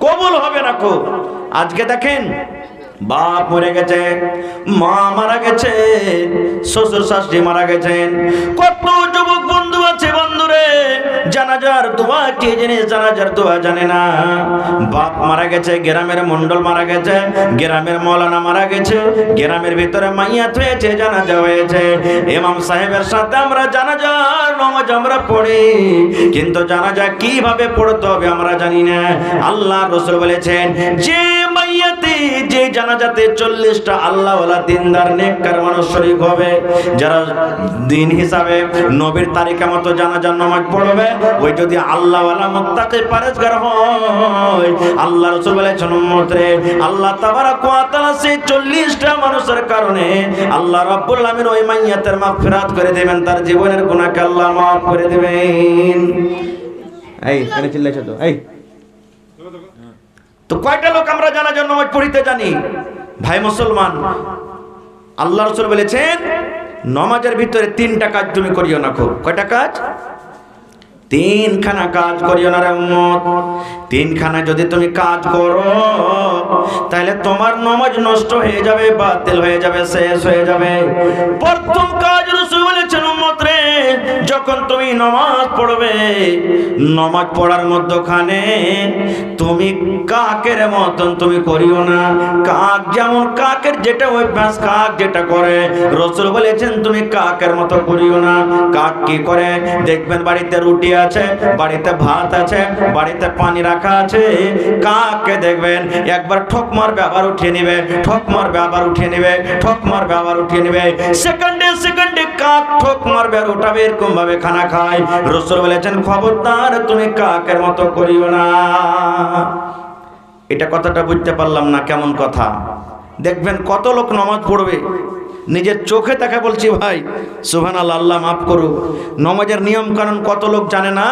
কবুল হবে না কো। আজকে দেখেন, বাপ মরে গেছে, মা মারা গেছে, শ্বশুর শাশুড়ি মারা গেছেন, কত যুবক বন্ধু আছে বন্ধুরে জানাজার দোয়া কি জিনিস, জানাজার দোয়া জানে না। বাপ মারা গেছে, গ্রামের মন্ডল মারা গেছে, গ্রামের মৌলানা মারা গেছে, গ্রামের ভিতরে মাইয়াত হয়েছে, জানাজা হয়েছে, ইমাম সাহেবের সাথে আমরা জানাজার নামাজ আমরা পড়ি, কিন্তু জানাজা কিভাবে পড়তে হবে আমরা জানি না। আল্লাহ রাসূল বলেছেন, যে মাইয়াতে যে জানাজাতে 40টা আল্লাহওয়ালা দিনদার নেককার মানুষ শরীক হবে, যারা দিন হিসাবে নবীর তারিখে মতো জানাজার নামাজ পড়বে, ওই যদি আল্লাহওয়ালা মুত্তাকি পরেজগার হয়, আল্লাহ রাসূল বলেছেন উম্মতরে আল্লাহ তাবারক ওয়া তাআলা সেই 40টা মানুষের কারণে আল্লাহ রাব্বুল আলামিন ওই মাইয়াতের মাগফিরাত করে দিবেন, তার জীবনের গুনাহকে আল্লাহ মাফ করে দিবেন। এই কেন চিল্লাইছো তো? এই তো কয়টা লোক আমরা জানাজার নামাজ পড়িতে জানি? ভাই মুসলমান, আল্লাহ রাসূল বলেছেন নামাজের ভিতরে 3টা কাজ তুমি করিও না। কয়টা কাজ? 3খানা কাজ করিও না রে উম্মত। 3খানা যদি তুমি কাজ করো তাহলে তোমার নামাজ নষ্ট হয়ে যাবে, বাতিল হয়ে যাবে, শেষ হয়ে যাবে। প্রথম কাজ রাসূল বলেছেন উম্মত রে, যখন তুমি নামাজ পড়বে, নামাজ পড়ার মধ্যখানে তুমি কাকের মতন তুমি করিও না। কাক যেমন কাকের যেটা অভ্যাস, কাক যেটা করে, রাসূল বলেছেন তুমি কাকের মতো করিও না। কাক কি করে? দেখবেন বাড়িতে রুটি আছে, বাড়িতে ভাত আছে, বাড়িতে পানি রাখা আছে, কাককে দেখবেন একবার ঠক মারবে আবার উঠিয়ে নেবে, ঠক মারবে আবার উঠিয়ে নেবে, ঠক মারবে আবার উঠিয়ে নেবে, সেকেন্ডে সেকেন্ডে কাক ঠক মারবে আর উঠাবে, এরকম ভাবে খানা খায়। রাসূল বলেছেন খবরদার তুমি কাকের মতো করিও না। এটা কথাটা বুঝতে পারলাম না, কেমন কথা? দেখবেন কত লোক নামাজ পড়বে, নিজের চোখে দেখা বলছি ভাই, সুবহানাল্লাহ, আল্লাহ মাফ করুক। নামাজের নিয়ম কানুন কত লোক জানে না।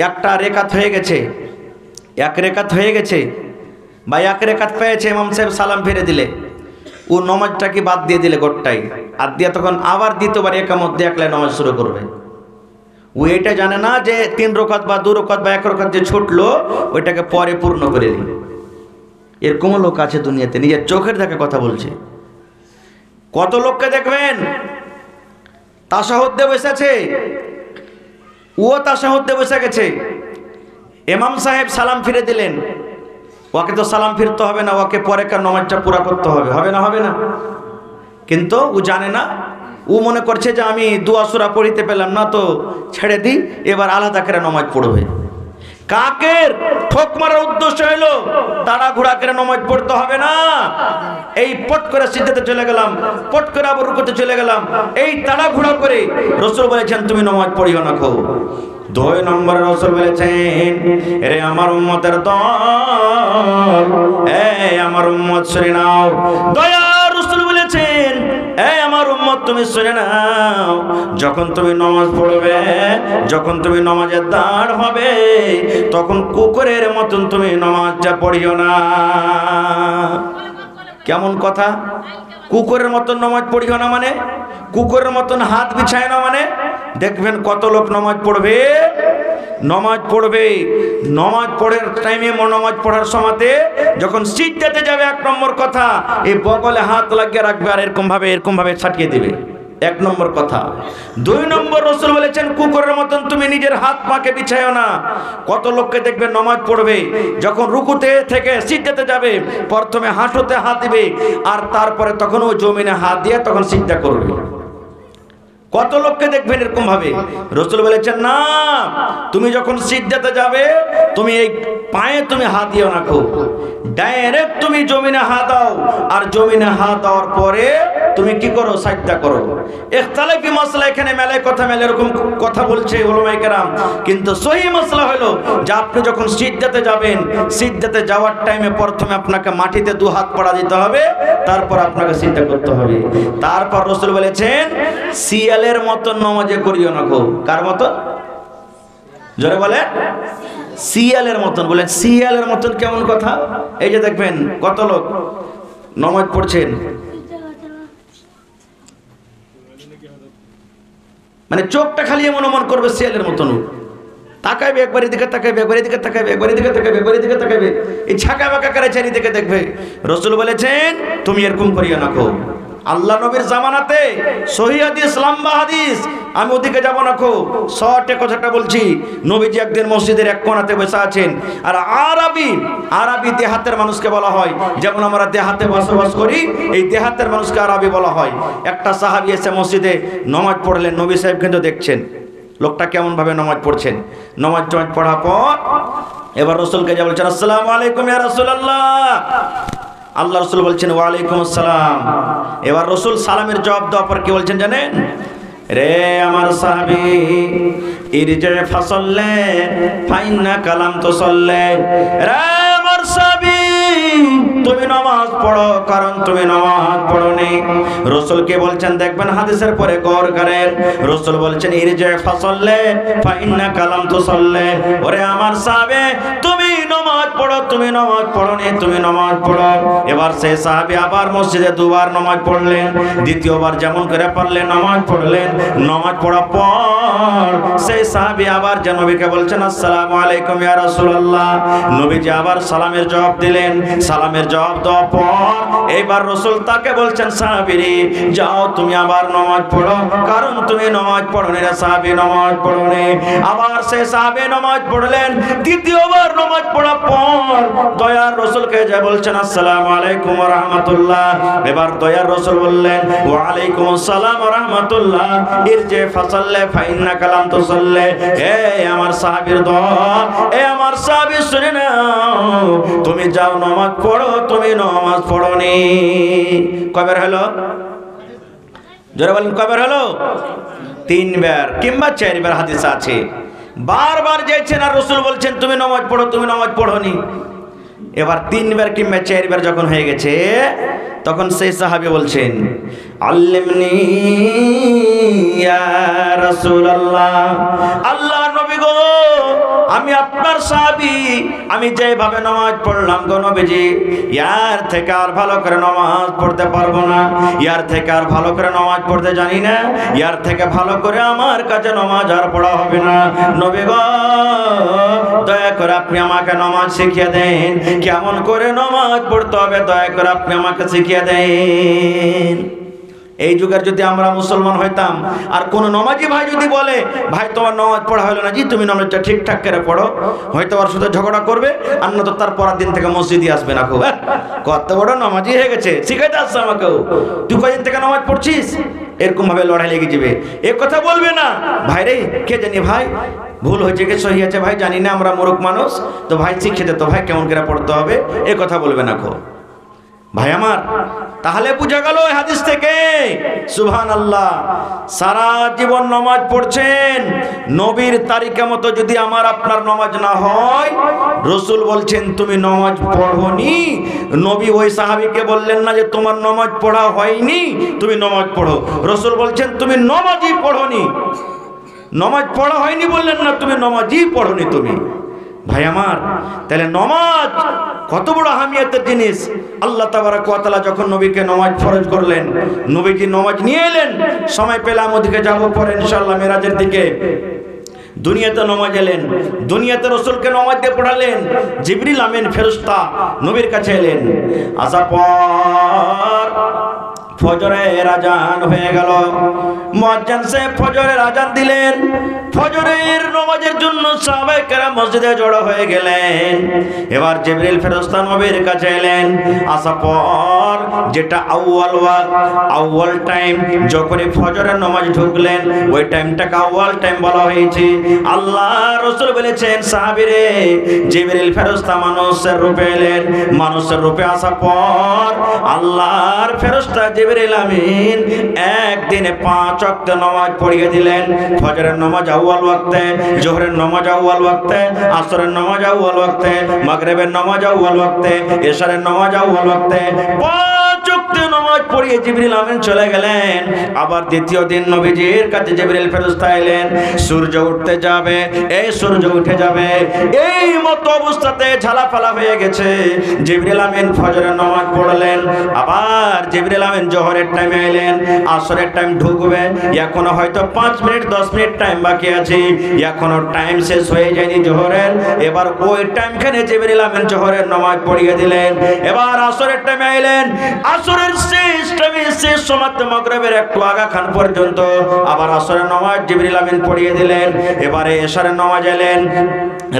একটা রেকাত হয়ে গেছে, এক রেকাত হয়ে গেছে বা এক রেকাত পেয়েছে, ইমাম সাহেব সালাম ফিরে দিলে ও নামাজটাকে বাদ দিয়ে দিলে গোটটাই, আর দিয়ে তখন আবার দ্বিতীয়বার একামত দিয়ে একলাই নামাজ শুরু করবে। ও এটা জানে না যে 3 রাকাত বা 2 রাকাত বা 1 রাকাত যে ছুটলো ওইটাকে পরে পূর্ণ করে দিই। এরকম লোক আছে দুনিয়াতে, নিজের চোখের দেখা কথা বলছে। কত লোককে দেখবেন তাশাহুদ দিয়ে বসেছে, ও তাশাহুদ দিয়ে বসে গেছে, ইমাম সাহেব সালাম ফিরে দিলেন, ওকে তো সালাম ফিরতে হবে না, ওকে পরেকার নামাজটা পুরা করতে হবে, হবে না? হবে না? কিন্তু ও জানে না, ও মনে করছে যে আমি দুয়া সূরা পড়িতে পেলাম না তো ছেড়ে দিই, এবার আলাদা করে নামাজ পড়বে। কাকের ঠক মারার উদ্দেশ্য হলো তাড়াহুড়া করে নামাজ পড়তে হবে না। এই পট করে সিজদাতে চলে গেলাম, পট করে আবার রুকুতে চলে গেলাম, এই তাড়াহুড়া করে রাসূল বলেছেন তুমি নামাজ পড়িও না। 2 নম্বরে রাসূল বলেছেন, রে আমার উম্মতের দল, এই আমার উম্মত শুনে নাও, দয়া রাসূল বলেছেন, এই আমার উম্মত তুমি শুনে নাও, যখন তুমি নামাজ পড়বে, যখন তুমি নামাজে দাঁড় হবে, তখন কুকুরের মতন তুমি নামাজটা পড়িও না। কেমন কথা? কুকুরের মতন নামাজ পড়িও না মানে কুকুরের মতন হাত বিছায় না মানে? দেখবেন কত লোক নামাজ পড়বে, নামাজ পড়বে, নামাজ পড়ার টাইমে নামাজ পড়ার সময়তে যখন সিজদাতে যাবে, 1 নম্বর কথা এই বগলে হাত লাগিয়ে রাখবে আর এরকম ভাবে ছাটিয়ে দিবে, 1 নম্বর কথা। 2 নম্বর রাসূল বলেছেন কুকুরের মতন তুমি নিজের হাত পাকে বিছায়ও না। কত লোককে দেখবে নামাজ পড়বে, যখন রুকুতে থেকে সিজদাতে যাবে প্রথমে হাঁটুতে হাত দিবে আর তারপরে তখন ও জমিনে হাত দিয়ে তখন সিজদা করবে। কত লোককে দেখবেন এরকম ভাবে। রাসূল বলেছেন না, তুমি যখন সিজদাতে যাবে তুমি এই পায়ে তুমি হাত দিও না, ডাইরেক্ট তুমি জমিনে হাত দাও, আর জমিনে হাত দেওয়ার পরে তুমি কি করো? সাজদা করো। ইখতিলাফি মাসলা এখানে মেলে এরকম কথা বলছে উলামায়ে কেরাম, কিন্তু সহিহ মাসলা হলো যে আপনি যখন সিজদাতে যাবেন, সিজদাতে যাওয়ার টাইমে প্রথমে আপনাকে মাটিতে 2 হাত পড়া দিতে হবে, তারপর আপনাকে সিজদা করতে হবে। তারপর রাসূল বলেছেন শিয়ালের মতন নামাজে করিও না। কার মতন? জোরে বলে। শিয়ালের মতন। বলেন শিয়ালের মতন কেমন কথা? এই যে দেখবেন কত লোক নামাজ পড়ছেন, মানে চোখটা খালি এমন করবে শিয়ালের মতন, তাকাইবে, একবার এদিকে তাকাইবে, একবার এদিকে তাকাইবে, একবার এদিকে তাকাইবে, একবার এদিকে তাকাইবে, এই ছাকা বাঁকা করে চারিদিকে দেখবে। রাসূল বলেছেন তুমি এরকম করিও না। আল্লাহ নবীর জামানাতে সহিহ হাদিস, লম্বা হাদিস, আমি ওদিকে যাব না। শর্টে কথাটা বলছি। নবীজি একদিন মসজিদের এক কোণাতে বসে আছেন, আর আরবি দেহাতের মানুষকে বলা হয়, যেমন আমরা দেহাতে বসবাস করি, এই দেহাতের মানুষকে আরবি বলা হয়। একটা সাহাবী এসে মসজিদে নামাজ পড়লেন, নবী সাহেব কিন্তু দেখছেন লোকটা কেমন ভাবে নামাজ পড়ছেন। নামাজ পড়ার পর এবার রাসূলকে যা বলছেন, আসসালামু আলাইকুম ইয়া রাসূলুল্লাহ। আল্লাহ রাসূল বলছেন ওয়ালাইকুম আসসালাম। এবার রাসূল সালামের জবাব দেওয়ার পর কি বলছেন জানেন? রে আমার সাহাবী, ইরজি ফাসাল্লে ফাইন্না কালাম তুসাল্লে। রে আমার সাহাবী, তুমি নামাজ পড়ো, কারণ তুমি নামাজ পড়োনি। রাসূল কে বলছেন দেখবেন হাদিসের পরে গৌর করেন। রাসূল বলছেন ইরজি ফাসাল্লে ফাইন্না কালাম তুসাল্লে। ওরে আমার সাহাবী, তুমি নামাজ পড়ো, তুমি নামাজ পড়োনি, তুমি নামাজ পড়ো। এবার সেই সাহাবী আবার মসজিদে দুবার নামাজ পড়লেন, দ্বিতীয়বার যেমন করে পারলেন নামাজ পড়লেন। নামাজ পড়ার পর সেই সাহাবী আবার যে নবীকে বলছেন আসসালামু আলাইকুম ইয়া রাসূলুল্লাহ। নবীজি আবার সালামের জবাব দিলেন। সালামের জবাব দেওয়ার পর এইবার রাসূল তাকে বলছেন সাহাবীরে যাও তুমি আবার নামাজ পড়ো, কারণ তুমি নামাজ পড়োনি। রে সাহাবী নামাজ পড়োনি। আবার সেই সাহাবী নামাজ পড়লেন। দ্বিতীয়বার নামাজ পড়ার পর দয়ার রাসূলকে যে বলছেন আসসালামু আলাইকুম ওয়া রাহমাতুল্লাহ। এবার দয়ার রাসূল বললেন ওয়া আলাইকুম আসসালাম ওয়া রাহমাতুল্লাহ। ইরজি ফাসাল্লে ফাইন্না কালাম তুসাল্লে। হে আমার সাহাবীর দল, এ আমার সাহাবী শুনে নাও, তুমি যাও নামাজ পড়ো, তুমি নামাজ পড়োনি। কয়বার হলো? জোরে বলেন কয়বার হলো? 3 বার কিংবা 4 বার হাদিস আছে। বারবার যাইছেন আর রাসূল বলছেন তুমি নামাজ পড়ো, তুমি নামাজ পড়োনি। এবার 3 বার কিংবা 4 বার যখন হয়ে গেছে, তখন সেই সাহাবী বলছেন আল্লিমনি ইয়া রাসূলুল্লাহ। আল্লাহ নবী গো, আমি আপনার সাহাবী, আমি যেভাবে নামাজ পড়লাম গো নবীজি, ইয়ার থেকে আর ভালো করে নামাজ পড়তে পারবো না, ইয়ার থেকে আর ভালো করে নামাজ পড়তে জানি না, ইয়ার থেকে ভালো করে আমার কাছে নামাজ আর পড়া হবে না। নবী গো, দয়া করে আপনি আমাকে নামাজ শিখিয়ে দেন, কেমন করে নামাজ পড়তে হবে দয়া করে আপনি আমাকে শিখিয়ে দেন। এই যুগের যদি আমরা মুসলমান হইতাম আর কোন নামাজি ভাই যদি বলে ভাই তোমার নামাজ পড়া হলো না, জি তুমি নামাজটা ঠিকঠাক করে পড়ো, হয়তো ওর সাথে ঝগড়া করবে, আর না তো তার পরের দিন থেকে মসজিদে আসবে না। খুব কত বড় নামাজি হয়ে গেছে, শিখাইতে আসছে আমাকেও, তুই কয়দিন থেকে নামাজ পড়ছিস, এরকম ভাবে লড়াই লেগে যাবে। এ কথা বলবে না ভাই রে, কে জানি ভাই ভুল হয়েছে কি সহি আছে ভাই জানি না, আমরা মূর্খ মানুষ, তো ভাই শিখে দে তো ভাই কেমন করে পড়তে হবে, এ কথা বলবে না খো ভাই আমার। তাহলে বুঝা গেল এই হাদিস থেকে সুবহানাল্লাহ, সারা জীবন নামাজ পড়ছেন, নবীর তারিকা মতো যদি আমার আপনার নামাজ না হয়, রাসূল বলছেন তুমি নামাজ পড়োনি। নবী ওই সাহাবীকে বললেন না যে তোমার নামাজ পড়া হয়নি, তুমি নামাজ পড়ো। রাসূল বলছেন তুমি নামাজই পড়োনি, নামাজ পড়া হয়নি বললেন না, তুমি নামাজই পড়োনি তুমি। ভাই আমার, তাহলে নামাজ কত বড় আহমিয়তের জিনিস। আল্লাহ তাবারক ওয়া তাআলা যখন নবীকে নামাজ ফরজ করলেন, নবীজি নামাজ নিয়ে এলেন, সময় পেলাম ওদিকে যাব পরে ইনশাআল্লাহ মেরাজের দিকে। দুনিয়াতে নামাজ এলেন, দুনিয়াতে রাসূলকে নামাজ দিয়ে পড়ালেন। জিবরিল আমিন ফেরেশতা নবীর কাছে এলেন, আসার পর ফজরের আজান হয়ে গেল, মুয়াজ্জিন সাহেব ফজরের আজান দিলেন। ফজরের নামাজের জন্য সাহাবায়ে কেরাম মসজিদে জড়ো হয়ে গেলেন। এবার জিবরিল ফেরেশতা নবীর কাছে এলেন, আসার পর যেটা আউয়াল ওয়াক্ত, আউয়াল টাইম, যখনই ফজরের নামাজ ঢুকলেন ওই টাইমটাকে আউয়াল টাইম বলা হয়েছে। আল্লাহ রাসূল বলেছেন সাহাবীরে, জিবরিল ফেরেশতা মানুষের রূপে এলেন, মানুষের রূপে আসার পর আল্লাহর ফেরেশতা জিবরিল আমিন একদিনে 5 ওয়াক্ত নামাজ পড়িয়ে দিলেন। ফজরের নামাজ আউয়াল ওয়াক্তে, জোহরের নামাজ আউয়াল ওয়াক্তে, আসরের নামাজ আউয়াল ওয়াক্তে, মাগরিবের নামাজ আউয়াল ওয়াক্তে, ইশারের নামাজ আউয়াল ওয়াক্তে, 5 ওয়াক্ত নামাজ পড়িয়ে জিবরিল আমিন চলে গেলেন। আবার দ্বিতীয় দিন নবীজির কাছে জিবরিল ফেরেশতা এলেন। সূর্য উঠতে যাবে, এই সূর্য উঠে যাবে, এই মতো অবস্থাতে ঝালাফালা হয়ে গেছে। জিবরিল আমিন ফজরের নামাজ পড়লেন। আবার জিবরিল আমিন জোহরের টাইমে এলেন। আসরের টাইম ঢুকবে, এখনো হয়তো 5 মিনিট 10 মিনিট টাইম বাকি আছে, এখনো টাইম শেষ হয়ে যায়নি জোহরের। এবার ওই টাইমখানে জিবরিল আমিন জোহরের নামাজ পড়িয়ে দিলেন। এবার আসরের টাইমে এলেন। আসরের শেষ টাইমে, শেষ সমাপ্ত মাগরিবের একটু আগা খান পর্যন্ত আবার আসরের নামাজ জিবরিল আমিন পড়িয়ে দিলেন। এবারে এশারের নামাজ এলেন।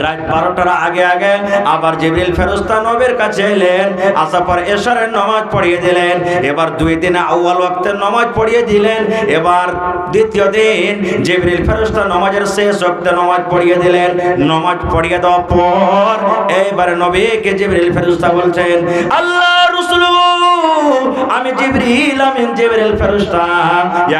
রাত 12টার আগে আগে আবার জিবরিল ফেরেশতা নবীর কাছে এলেন। আসার পর এশারের নামাজ পড়িয়ে দিলেন। এবার 2 দিনে আউয়াল ওয়াক্তের নামাজ পড়িয়ে দিলেন। এবার দ্বিতীয় দিন জিবরিল ফেরেশতা নামাজের শেষ ওয়াক্তে নামাজ পড়িয়ে দিলেন। নামাজ পড়িয়ে দেওয়ার পর এইবারে নবীকে জিবরিল ফেরেশতা বলছেন, আল্লাহ রাসূল, আমি জিবরিল আমিন জিবরিল ফেরেশতা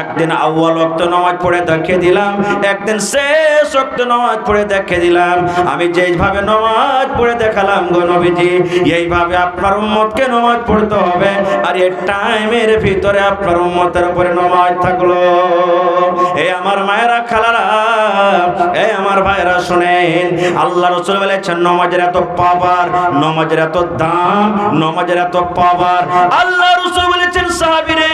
একদিন আউয়াল ওয়াক্ত নামাজ পড়ে দেখিয়ে দিলাম, একদিন শেষ ওয়াক্ত নামাজ পড়ে দেখিয়ে দিলাম। আমি যেইভাবে নামাজ পড়ে দেখালাম গো নবীজি, এইভাবে আপনার উম্মতকে নামাজ পড়তে হবে। আর এই টাইমের ভিতরে আপনার উম্মতের উপরে নামাজ থাকলো। এই আমার মায়েরা, খালারা, এই আমার ভাইরা শুনেন, আল্লাহ রাসূল বলেছেন নামাজের এত পাওয়ার, নামাজের এত দাম, নামাজের এত পাওয়ার। আল্লাহ রাসূল বলেছেন, সাহাবীরে,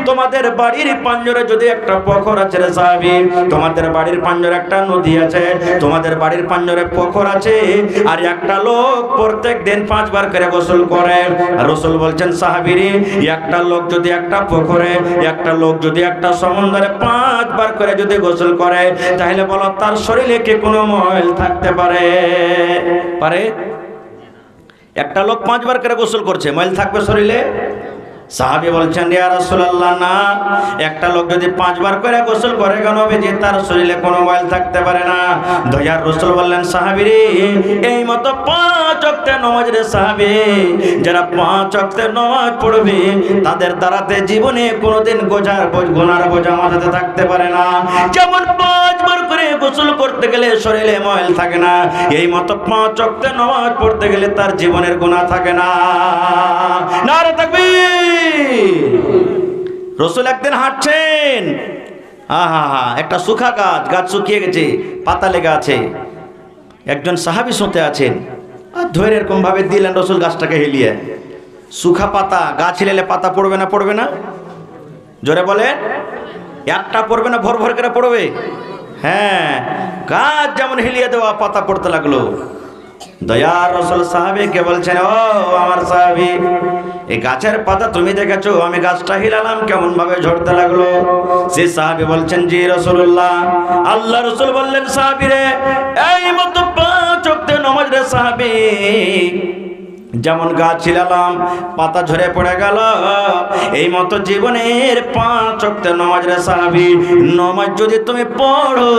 তোমাদের বাড়ির পাঞ্জরে যদি একটা পুকুর আছে রে সাহাবী, তোমাদের বাড়ির পাঞ্জরে একটা নদী আছে, তোমাদের বাড়ির পাঞ্জরে পুকুর আছে, আর একটা লোক প্রত্যেক দিন 5 বার করে গোসল করে। রাসূল বলছেন, সাহাবীরে, একটা লোক যদি একটা পুকুরে, একটা লোক যদি একটা সমুদ্রে 5 বার করে যদি গোসল করে, তাহলে বলো তার শরীরে কি কোনো ময়ল থাকতে পারে? পারে? একটা লোক 5 বার করে গোসল করছে, ময়ল থাকবে শরীরে? সাহাবী বলছেন, ইয়া রাসূলুল্লাহ, না, একটা লোক যদি 5 বার করে গোসল করে কেন নবীজি তার শরীরে কোনো ময়ল থাকতে পারে না। দয়ার রাসূল বললেন, সাহাবীরে, এই মতো 5 ওয়াক্তের নামাজ রে সাহাবী, যারা 5 ওয়াক্তের নামাজ পড়বে তাদের দ্বারাতে জীবনে কোনোদিন গুনার বোঝা মাথাতে থাকতে পারে না। যেমন 5 বার করে গোসল করতে গেলে শরীরে ময়ল থাকে না, এই মতো 5 ওয়াক্তের নামাজ পড়তে গেলে তার জীবনের গুনাহ থাকে না। নারে তাকবীর। রাসূল একদিন হাঁটছেন, একটা শুকা গাছ শুকিয়ে গেছে, পাতা লেগে আছে। একজন সাহাবী শুতে আছেন, আর ধরে এরকম ভাবে দিলেন রাসূল গাছটাকে হেলিয়ে। শুকা পাতা, গাছ হিলেলে পাতা পড়বে না? পড়বে না? জোরে বলে, একটা পড়বে না, ভর ভর করে পড়বে। হ্যাঁ, গাছ যেমন হেলিয়ে দেওয়া, পাতা পড়তে লাগলো। দয়ার রাসূল সাহাবীকে বলছেন, ও আমার সাহাবী, এই গাছের পাতা তুমি দেখেছো? আমি গাছটা হিলালাম, কেমন ভাবে ঝরতে লাগলো। সেই সাহাবী বলছেন, জি রাসূলুল্লাহ। আল্লাহ রাসূল বললেন, সাহাবী রে, এই মতো 5 ওয়াক্তের নামাজ রে সাহাবী, যেমন গাছ ছিলালাম, পাতা ঝরে পড়ে গেল, এই মতো জীবনের 5 ওয়াক্তের নামাজ রে সাহাবী, নামাজ যদি তুমি পড়ো,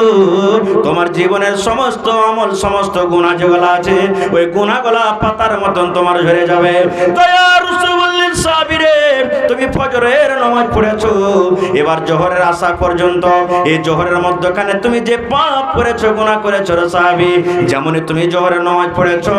তোমার জীবনের সমস্ত আমল, সমস্ত গুনাহ যেগুলো আছে, ওই গুনাহগুলো পাতার মতন তোমার ঝরে যাবে। দয়ার রাসূল বললেন, সাহাবী রে, তুমি ফজরের নামাজ পড়েছো, এবার জোহরের আসা পর্যন্ত এই জোহরের মধ্যখানে তুমি যে পাপ করেছো, গুনাহ করেছো রে সাহাবী, যেমনই তুমি জোহরের নামাজ পড়েছো,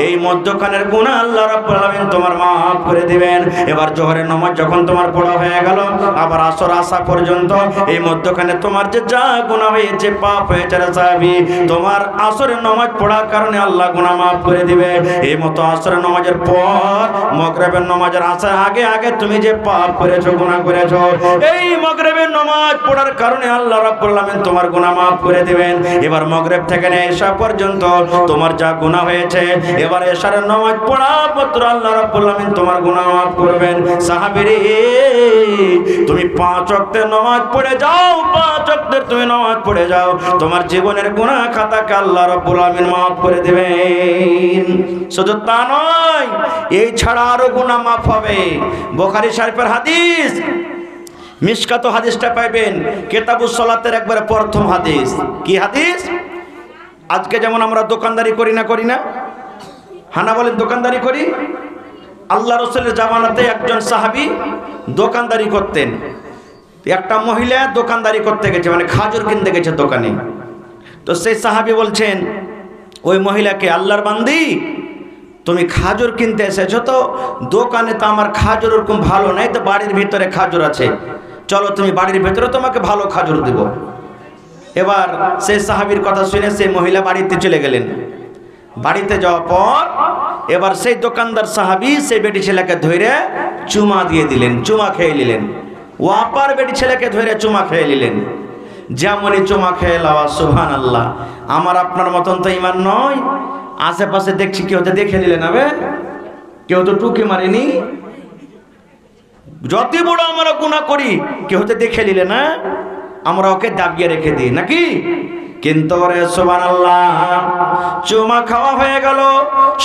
এই মধ্যখানের গুনাহ আল্লাহ রাব্বুল আলামিন তোমার মাফ করে দিবেন। এবার জোহরের নামাজ যখন তোমার পড়া হয়ে গেল, আবার আসর আসা পর্যন্ত এই মধ্যখানে তোমার যে যা গুনাহ হয়েছে, পাপ হয়েছে রে সাহাবী, তোমার আসরের নামাজ পড়ার কারণে আল্লাহ গুনাহ মাফ করে দিবে। এই মতো আসরের নামাজের পর মাগরিবের নামাজের আসার আগে আগে তুমি যে পাপ করেছো, গুনাহ করেছো, এই মাগরিবের নামাজ পড়ার কারণে আল্লাহ রাব্বুল আলামিন তোমার গুনাহ মাফ করে দিবেন। এবার মাগরিব থেকে এশা পর্যন্ত তোমার যা গুনাহ হয়েছে, এবার এশারের নামাজ পড়া মাত্র আল্লাহ রাব্বুল আলামিন তোমার গুনাহ মাফ করবেন। সাহাবীরে, তুমি 5 ওয়াক্তের নামাজ পড়ে যাও, 5 ওয়াক্তের তুমি নামাজ পড়ে যাও, তোমার জীবনের গুনাহ খাতাকে আল্লাহ রাব্বুল আলামিন মাফ করে দিবেন। শুধু তা নয়, এই ছাড়া আরো গুনাহ মাফ হবে। বুখারী শরীফের হাদিস, মিশকাত হাদিসটা পাইবেন কিতাবুস সালাতের একবারে প্রথম হাদিস। কি হাদিস? আজকে যেমন আমরা দোকানদারি করি না, হানা বলেন দোকানদারি করি। আল্লাহ রাসূলের জামানাতে একজন সাহাবী দোকানদারি করতেন। একটা মহিলা দোকানদারি করতে গেছে, মানে খাজুর কিনতে গেছে দোকানে। তো সেই সাহাবী বলছেন ওই মহিলাকে, আল্লাহর বান্দি, তুমি খাজুর কিনতে এসেছো, তো দোকানে তো আমার খাজুর ওরকম ভালো নাই, তো বাড়ির ভিতরে খাজুর আছে, চলো তুমি বাড়ির ভিতরে তোমাকে ভালো খাজুর দেব। এবার সেই সাহাবীর কথা শুনে সেই মহিলা বাড়িতে চলে গেলেন। বাড়িতে যাওয়ার পর এবার সেই দোকানদার সাহাবী সেই বেটি ছেলেকে ধরে চুমা দিয়ে দিলেন, চুমা খেয়ে নিলেন। ও আপার বেটি ছেলেকে ধরে চুমা খেয়ে নিলেন। যেমনই চুমা খেয়ে লওয়া, সুবহানাল্লাহ, আমার আপনার মতন তো ইমান নয়। আশেপাশে দেখছি কেউ তো দেখে নিলেন, হবে কেউ তো টুকি মারেনি। যত বড় আমরা গুনাহ করি কেউ তো দেখে নিলে না, আমরা ওকে দাবিয়ে রেখে দিই নাকি? কিন্তু রে সুবহানাল্লাহ, চুমা খাওয়া হয়ে গেল,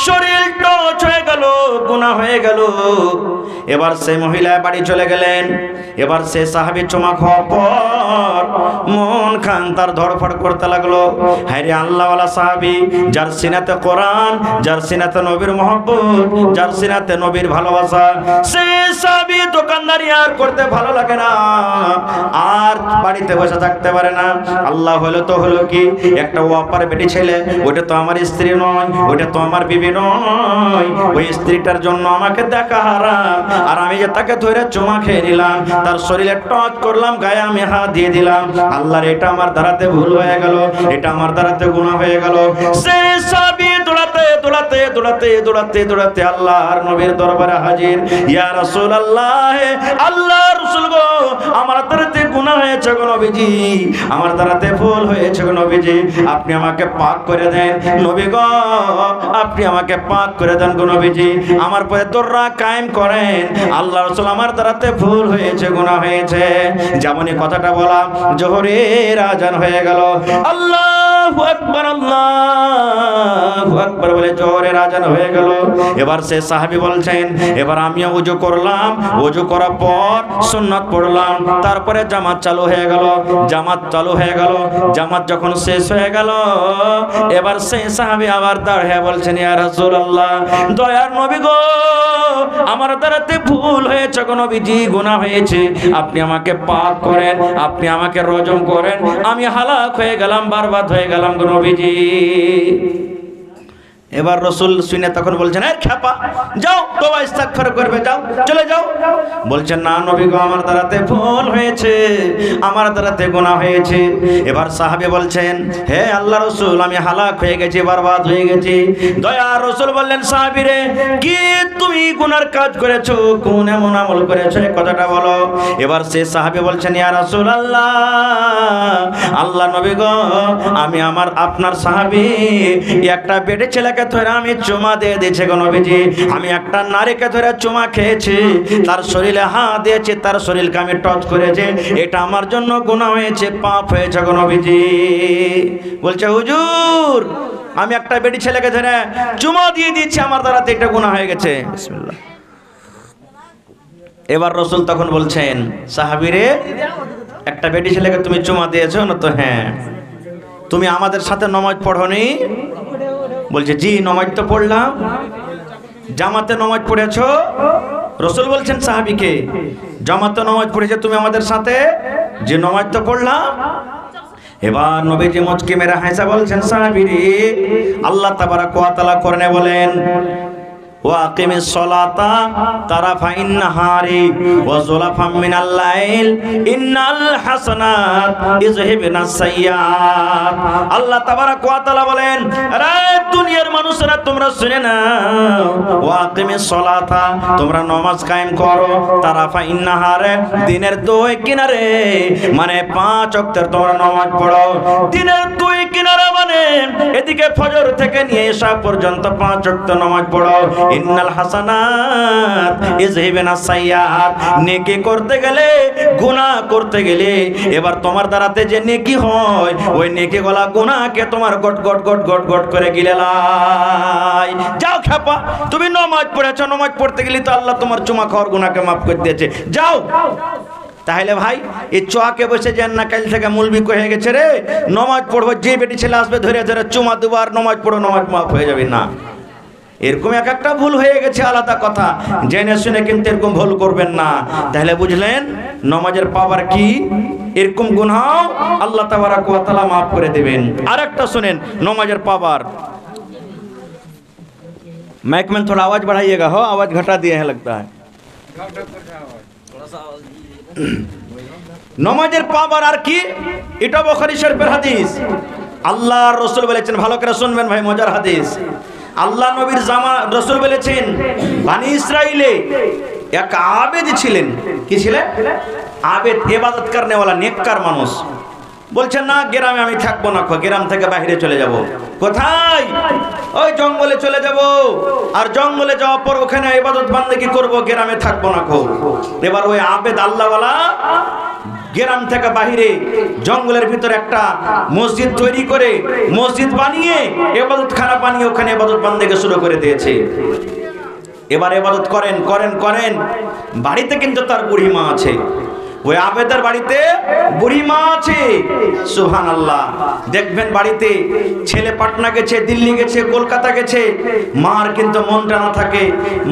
শরীর টচ হয়ে গেল, গুনাহ হয়ে গেল। এবার সেই মহিলা বাড়ি চলে গেলেন। এবার সে সাহাবী চুমা খাওয়ার পর মন খান তার ধড়ফড় করতে লাগলো। হায় রে আল্লাহওয়ালা সাহাবী, যার সিনাতে কোরআন, যার সিনাতে নবীর মহব্বত, যার সিনাতে নবীর ভালোবাসা, সেই সাহাবী দোকানদারি আর করতে ভালো লাগে না, আর বাড়িতে বসে থাকতে পারে না। আল্লাহ হলো তো হলো কি, একটা ওয়াপার বেটি ছেলে, ওটা তো আমার স্ত্রী নয়, ওটা তো আমার বিবি নয়, ওই স্ত্রীটার জন্য আমাকে দেখা হারাম। আর আমি যে তাকে ধরে চুমা খেয়ে নিলাম, তার শরীরে টচ করলাম, গায়ে আমি হাত দিয়ে দিলাম। আল্লাহর এটা আমার দ্বারাতে ভুল হয়ে গেল, এটা আমার দ্বারাতে গুনাহ হয়ে গেল। সেই সাহাবী দৌড়াতে দৌড়াতে দৌড়াতে দৌড়াতে দৌড়াতে আল্লাহর নবীর দরবারে হাজির। ইয়া রাসূলুল্লাহ, আল্লাহর রাসূল গো, আমার দ্বারাতে গুনাহ হয়েছে গো নবীজি, আমার দ্বারাতে ভুল হয়েছে গো নবীজি, আপনি আমাকে পাক করে দেন নবী গো, আপনি আমাকে পাক করে দেন গো নবীজি, আমার পরে দররা কায়েম করেন। আল্লাহ রাসূল, আমার দ্বারাতে ভুল হয়েছে, গুনাহ হয়েছে। যেমনই কথাটা বলা, জোহরের আজান হয়ে গেল। আল্লাহু আকবার, আল্লাহু আকবার বলে জোহরের আজান হয়ে গেল। এবার সে সাহাবী বলছেন, এবার আমিও ওযু করলাম, ওযু করার পর সুন্নাত পড়লাম, তারপরে জামাত চালু হয়ে গেল। জামাত চালু হয়ে গেল, জামাত যখন শেষ হয়ে গেল, এবার সেই সাহাবী আবার দাঁড়িয়ে বলছেন, ইয়া রাসূলুল্লাহ, দয়ার নবী গো, আমার দ্বারাতে ভুল হয়েছে গো নবীজি, গুনাহ হয়েছে, আপনি আমাকে পাক করেন, আপনি আমাকে রজম করেন, আমি হালাক হয়ে গেলাম, বরবাদ হয়ে গেলাম গো নবীজি। এবার রাসূল শুনে তখন বলছেন, এই খেপা, যাও তওবা ইস্তিগফার করবে, যাও চলে যাও। বলছেন, না নবী গো, আমার দ্বারাতে ভুল হয়েছে, আমার দ্বারাতে গুনাহ হয়েছে। এবার সাহাবী বলছেন, হে আল্লাহর রাসূল, আমি হালাক হয়ে গেছি, বরবাদ হয়ে গেছি। দয়ার রাসূল বললেন, সাহাবী রে, কি তুমি গুনার কাজ করেছো, কোন এমন আমল করেছো, এই কথাটা বলো। এবার সে সাহাবী বলছেন, ইয়া রাসূলুল্লাহ, আল্লাহ নবী গো, আমি আপনার সাহাবী একটা বেটে ছেলেকে ধরে আমি চুমা দিয়ে দিয়েছি গো নবীজি, আমি একটা নারীকে ধরে চুমা খেয়েছি, তার শরীরে হাত দিয়েছি, তার শরীরকে আমি টচ করেছি, এটা আমার জন্য গুনাহ হয়েছে, পাপ হয়েছে গো নবীজি। বলছে, হুজুর, আমি একটা বেটি ছেলেকে ধরে চুমা দিয়ে দিয়েছি, আমার দ্বারাতে এটা গুনাহ হয়ে গেছে। বিসমিল্লাহ। এবার রাসূল তখন বলছেন, সাহাবী রে, একটা বেটি ছেলেকে তুমি চুমা দিয়েছো না? তো হ্যাঁ। তুমি আমাদের সাথে নামাজ পড়োনি? বলছে, জি, নামাজ তো পড়লাম। জামাতে নামাজ পড়েছো? রাসূল বলছেন সাহাবীকে, জামাতে নামাজ পড়েছো তুমি আমাদের সাথে? যে নামাজ তো পড়লাম। এবার নবীজি মুচকি মেরে হাসা বলছেন, সাহাবী রে, আল্লাহ তাবারক ওয়া তাআলা কোরআনে বলেন, ওয়াকিমিস সালাতা তারাফাইন নাহারি ওয়া যুলাফাম মিনাল লাইল ইন্নাল হাসানাত ইযহিবনাস সাইয়্যাত। আল্লাহ তাবারক ওয়া তাআলা বলেন, আরে দুনিয়ার মানুষেরা, তোমরা শুনে নাও, ওয়াকিমিস সালাতা, তোমরা নামাজ কায়েম করো, তারাফাইন নাহারে, দিনের দুই কিনারে, মানে 5 ওয়াক্তের তোমরা নামাজ পড়ো। দিনের দুই কিনারা মানে এদিকে ফজর থেকে নিয়ে এশা পর্যন্ত 5 ওয়াক্ত নামাজ পড়ো। ইন্নাল হাসানাত ইযহিবনাস সাইয়্যাত, নেকি করতে গেলে, গুনাহ করতে গেলে, এবার তোমার দ্বারাতে যে নেকি হয়, ওই নেকি গলা গুনাহকে তোমার goat goat goat goat goat করে গিলে লাই। যাও খেপা, তুমি নামাজ পড়েছো, নামাজ পড়তে গেলে তো আল্লাহ তোমার চুমা খাওয়ার গুনাহকে মাফ করে দিয়েছে, যাও। তাহলে ভাই, এই চোয়াকে বসে যান না, কাল থেকে মুলবি হয়ে গেছে রে, নামাজ পড়বো, যে বেটি ছেলে আসবে ধরে ধরে চুমা দেবো আর নামাজ পড়ো, নামাজ মাফ হয়ে যাবে না। এরকম এক একটা ভুল হয়ে গেছে, আলাদা কথা, জেনে শুনে কিন্তু এরকম ভুল করবেন না। তাহলে বুঝলেন নামাজের পাওয়ার কি, এরকম গুনাহ আল্লাহ তাবারক ওয়া তাআলা মাফ করে দেবেন। আরেকটা শুনেন নামাজের পাওয়ার, माइक में थोड़ा आवाज बढ़ाइएगा, हो आवाज घटा दिए हैं लगता है। নমাজের পাওয়ার আর কি, এটা বুখারী শরীফের হাদিস। আল্লাহর রাসূল বলেছেন, ভালো করে শুনবেন ভাই, মজার হাদিস। আল্লাহ নবীর রাসূল বলেছেন, বনি ইসরাইলে এক আবেদ ছিলেন। কি ছিলেন? আবেদ, ইবাদত করনে वाला নেককার মানুষ। বলছেন না গ্রামে আমি থাকবো না, গ্রাম থেকে বাইরে চলে যাব। কোথায়? ওই জঙ্গলে চলে যাব, আর জঙ্গলে যাওয়ার পর ওখানে ইবাদত বান্দেগি করব, গ্রামে থাকবো না। এবার ওই আবেদ আল্লাহওয়ালা গ্রাম থেকে বাইরে জঙ্গলের ভিতরে একটা মসজিদ তৈরি করে, মসজিদ বানিয়ে, ইবাদতখানা বানিয়ে ওখানে ইবাদত বান্দেগি শুরু করে দিয়েছে। এবার ইবাদত করেন করেন করেন, বাড়িতে কিন্তু তার বুড়ি মা আছে। ওই আবেদের বাড়িতে বুড়ি মা আছে। সুবহানাল্লাহ। দেখবেন বাড়িতে ছেলে পাটনা গেছে, দিল্লি গেছে, কলকাতা গেছে, মার কিন্তু মনটা না থাকে।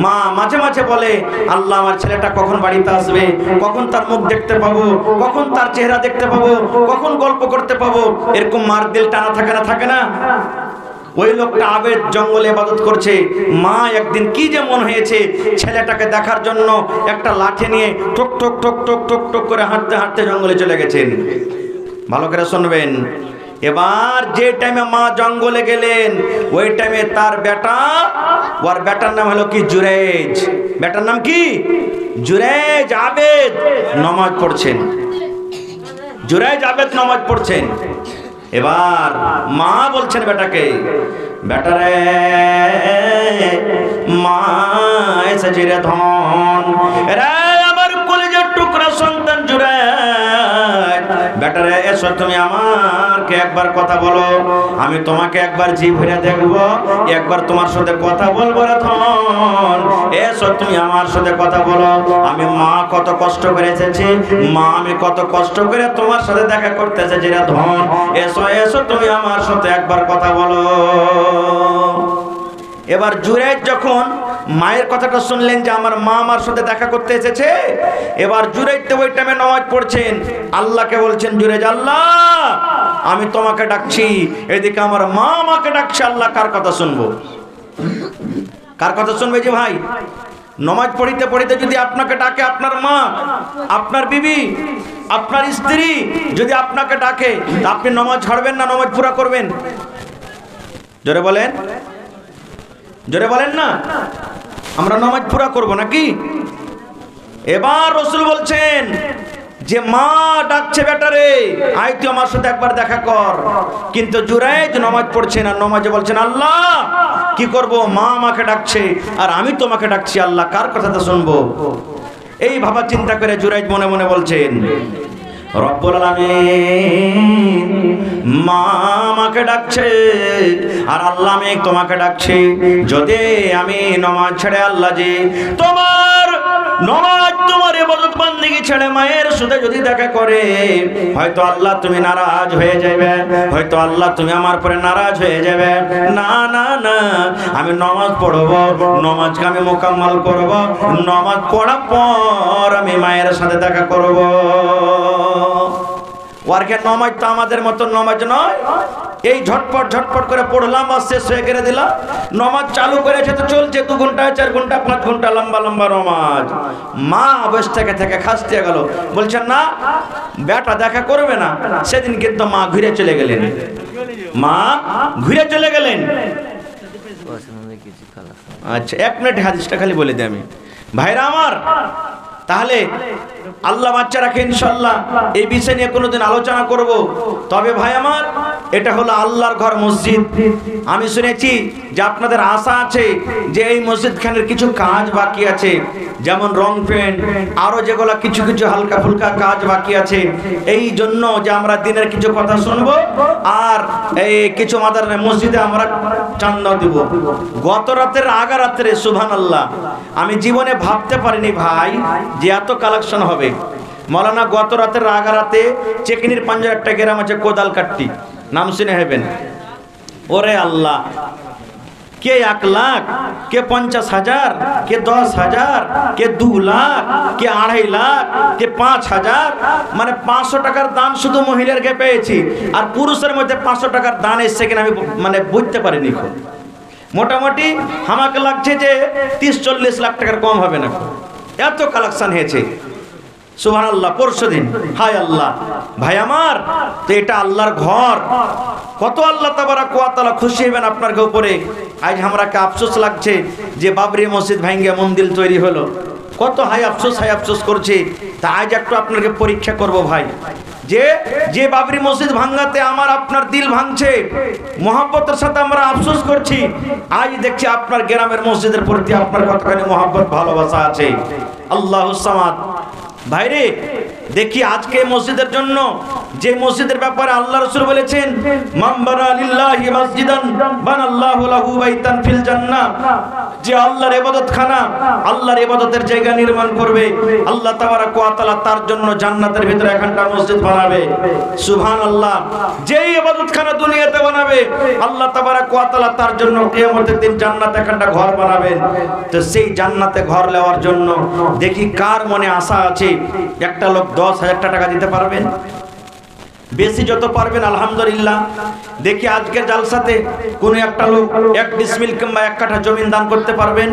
মা মাঝে মাঝে বলে, আল্লাহ আমার ছেলেটা কখন বাড়িতে আসবে, কখন তার মুখ দেখতে পাবো, কখন তার চেহারা দেখতে পাবো, কখন গল্প করতে পাবো। এরকম মার দিল টানা থাকে না, থাকে না? ওই লোকটা আবেদ জঙ্গলে ইবাদত করছে। মা একদিন কি যে মন হয়েছে ছেলেটাকে দেখার জন্য একটা লাঠি নিয়ে ঠক ঠক ঠক ঠক ঠক ঠক করে হাঁটতে হাঁটতে জঙ্গলে চলে গেছেন। ভালো করে শুনবেন। এবার যে টাইমে মা জঙ্গলে গেলেন, ওই টাইমে তার বেটা, ওর বেটার নাম হলো কি, জুরাইজ। বেটার নাম কি? জুরাইজ আবেদ নামাজ পড়ছেন। জুরাইজ আবেদ নামাজ পড়ছেন। এবার মা বলছেন বেটাকে, বেটারে মা এসেছে রে ধন, রে আমার কলিজার টুকরা সন্তান জুরাইজ, বেটারে এসো তুমি আমাকে একবার কথা বলো, আমি তোমাকে একবার জি ভরে দেখবো, একবার তোমার সাথে কথা বলবো রে ধন, এসো তুমি আমার সাথে কথা বলো। আমি মা কত কষ্ট করে এসেছি, মা আমি কত কষ্ট করে তোমার সাথে দেখা করতে এসেছি রে ধন, এসো এসো তুমি আমার সাথে একবার কথা বলো। এবার জুরাইজ যখন মায়ের কথাটা শুনলেন যে আমার মা আমার সাথে দেখা করতে এসেছে, এবার জুরাইজ তো ওই টাইমে নামাজ পড়ছেন, আল্লাহকে বলছেন, জুরাইজ আল্লাহ আমি তোমাকে ডাকছি, এদিকে আমার মা আমাকে ডাকছে, আল্লাহ কার কথা শুনবো? কার কথা শুনবে যে ভাই? নামাজ পড়িতে পড়িতে যদি আপনাকে ডাকে আপনার মা, আপনার বিবি, আপনার স্ত্রী যদি আপনাকে ডাকে, তা আপনি নামাজ ছাড়বেন না নামাজ পুরা করবেন? জোরে বলেন, জোরে বলেন না। আমরা নামাজ পুরা করব নাকি? এবার রাসূল বলছেন যে মা ডাকছে, বেটারে আয় তুই আমার সাথে একবার দেখা কর। কিন্তু জুরাইজ নামাজ পড়ছেন আর নামাজে বলছেন, আল্লাহ কি করব, মা আমাকে ডাকছে আর আমি তোমাকে ডাকছি, আল্লাহ কার কথাটা শুনবো? এই ভাবা চিন্তা করে জুরাইজ মনে মনে বলছেন, রব্বুল আলামিন মা আমাকে ডাকছে আর আল্লাহ আমি তোমাকে ডাকছি, যদি আমি নামাজ ছেড়ে আল্লাহ জি তোমার নামাজ তোমার ইবাদত বান্দেগি ছেড়ে মায়ের সাথে যদি দেখা করে, হয়তো আল্লাহ তুমি নারাজ হয়ে যাবে, হয়তো আল্লাহ তুমি আমার পরে নারাজ হয়ে যাবে। না না না, আমি নামাজ পড়বো, নামাজকে আমি মোকাম্মল করব, নামাজ পড়ার পর আমি মায়ের সাথে দেখা করব। ওয়ার্কের নামাজ তো আমাদের মতন নামাজ নয়, এই ঝটপট ঝটপট করে পড়লাম আর শেষ হয়ে করে দিলাম। নামাজ চালু করেছে তো চলছে, 2 ঘন্টা 4 ঘন্টা 5 ঘন্টা লম্বা লম্বা নামাজ। মা বসে থেকে খাসতে গেল, বলছেন না বেটা দেখা করবে না। সেদিন কিন্তু মা ঘুরে চলে গেলেন, মা ঘুরে চলে গেলেন। আচ্ছা 1 মিনিট হাদিসটা খালি বলে দিই আমি ভাইরা আমার। তাহলে আল্লাহ বাচ্চা রাখে, ইনশাআল্লাহ এই বিষয় নিয়ে কোনোদিন আলোচনা করব। তবে ভাই আমার, এটা হলো আল্লাহর ঘর মসজিদ। আমি শুনেছি যে আপনাদের আশা আছে যে এই মসজিদখানের কিছু কাজ বাকি আছে, যেমন রং পেন্ট, আরো যেগুলো কিছু কিছু হালকা ফুলকা কাজ বাকি আছে। এই জন্য যে আমরা দিনের কিছু কথা শুনবো আর এই কিছু আমাদের মসজিদে আমরা চান্দা দিব। গত রাতের আগা রাত্রে সুবহানাল্লাহ আমি জীবনে ভাবতে পারিনি ভাই যে এত কালেকশন হবে। মৌলানা গত রাতের আগা রাতে চেকনির পাঞ্জার একটা গ্রাম আছে কোদালকাট্টি, নাম শুনে হবেন। ওরে আল্লাহ, কে 1 লাখ, কে 50,000, কে 10,000, কে 2 লাখ, কে 2.5 লাখ, কে 5,000, মানে 500 টাকার দান শুধু মহিলারকে পেয়েছি। আর পুরুষের মধ্যে 500 টাকার দান এসছে কিনা আমি মানে বুঝতে পারিনি। মোটামুটি আমাকে লাগছে যে 30-40 লাখ টাকার কম হবে না, এত কালেকশন হয়েছে। সুবহানাল্লাহ। পরশুদিন, হায় আল্লাহ ভাই আমার, তো এটা আল্লাহর ঘর, কত আল্লাহ তাবারাক ওয়া তাআলা খুশি হবেন আপনার উপরে। আজ আমরাকে আফসোস লাগছে যে বাবরি মসজিদ ভাঙ্গে মন্দির তৈরি হলো, কত হাই আফসোস করছে। তা আজ একটু আপনাকে পরীক্ষা করব ভাই, যে বাবরি মসজিদ ভাঙ্গাতে আমার আপনার দিল ভাঙছে, মহব্বতের সাথে আমরা আফসোস করছি, আজ দেখছি আপনার গ্রামের মসজিদের প্রতি আপনার কতখানি মহব্বত ভালোবাসা আছে। আল্লাহুস সামাদ। ভাইরে দেখি আজকে মসজিদের জন্য, যে মসজিদের ব্যাপারে আল্লাহ রাসূল বলেছেন, মান বানা লিল্লাহি মসজিদান বানাল্লাহু লাহু বাইতান ফিল জান্নাহ, যে আল্লাহর ইবাদতখানা, আল্লাহর ইবাদতের জায়গা নির্মাণ করবে, আল্লাহ তাবারাক ওয়া তাআলা তার জন্য জান্নাতের ভিতরে একখানা মসজিদ বানাবে। সুবহানাল্লাহ। যেই ইবাদতখানা দুনিয়াতে বানাবে, আল্লাহ তাবারাক ওয়া তাআলা তার জন্য কিয়ামতের দিন জান্নাতে একখানা ঘর বানাবেন। তো সেই জান্নাতে ঘর নেওয়ার জন্য দেখি কার মনে আশা আছে। একটা লোক 10,000 টাকা দিতে পারবেন, বেশি যত পারবেন আলহামদুলিল্লাহ। দেখি আজকের জালসাতে কোনো একটা লোক 1 ডিসমিল কিংবা 1 কাঠা জমি দান করতে পারবেন।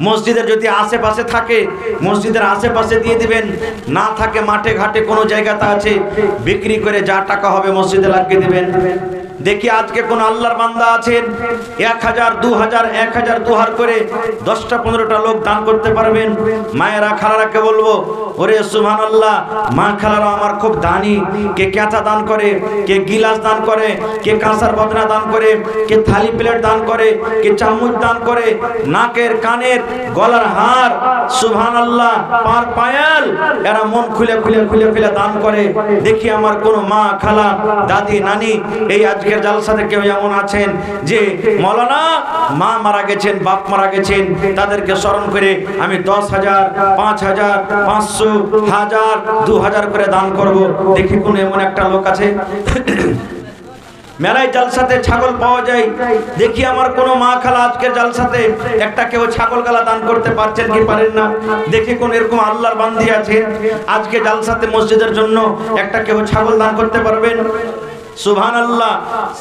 মসজিদের যদি আশেপাশে থাকে, মসজিদের আশেপাশে দিয়ে দিবেন, না থাকে মাঠে ঘাটে কোনো জায়গাতে আছে, বিক্রি করে যা টাকা হবে মসজিদে লাগিয়ে দিবেন। দেখি আজকে কোন আল্লাহর বান্দা আছেন 1000, 2000, 1000, 2000 করে 10টা 15টা লোক দান করতে পারবেন। মায়েরা খালারাকে বলবো, ওরে সুবহানাল্লাহ, মা খালারা আমার খুব দানি, কে কাঁচা দান করে, কে গিলাস দান করে, কে কাঁসার বদনা দান করে, কে থালি প্লেট দান করে, কে চামচ দান করে, নাকের কানের গলার হার, সুবহানাল্লাহ, পার পায়াল, এরা মন খুলে খুলে খুলে খুলে দান করে। দেখি আমার কোন মা খালা দাদি নানি এই আজকের জালসাতে কেউ এমন আছেন যে মাওলানা মা মারা গেছেন, বাপ মারা গেছেন, তাদেরকে স্মরণ করে আমি 10,000, 5,000, 500, 1000, 2000 করে দান করব। দেখি কোন এমন একটা লোক আছে। মেলায় জালসাতে ছাগল পাওয়া যায়, দেখি আমার কোন মা খালা আজকের জালসাতে একটা কেউ ছাগল গালা দান করতে পারছেন কি পারেন না। দেখি কোন এরকম আল্লাহর বান্দি আছে আজকে জালসাতে মসজিদের জন্য একটা কেউ ছাগল দান করতে পারবেন। সুবহানাল্লাহ।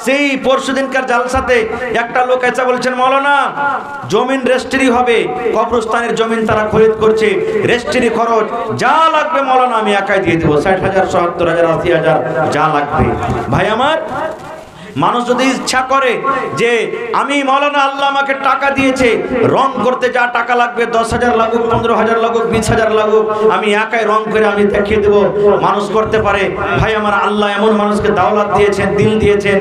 সেই পরশুদিনকার জালসাতে একটা লোক এসে বলছেন, মাওলানা জমিন রেজিস্ট্রি হবে, কবরস্থানের জমিন তারা খরিদ করছে, রেজিস্ট্রি খরচ যা লাগবে মাওলানা আমি একাই দিয়ে দেব, 60,000, 70,000, 80,000 যা লাগবে। ভাই আমার, মানুষ যদি ইচ্ছা করে যে আমি মাওলানা আল্লাহ আমাকে টাকা দিয়েছে, রং করতে যা টাকা লাগবে 10,000 লাগুক, 15,000 লাগুক, 20,000 লাগুক, আমি একাই রং করে আমি দেখিয়ে দেব, মানুষ করতে পারে। ভাই আমার, আল্লাহ এমন মানুষকে দাওলাত দিয়েছেন, দিল দিয়েছেন।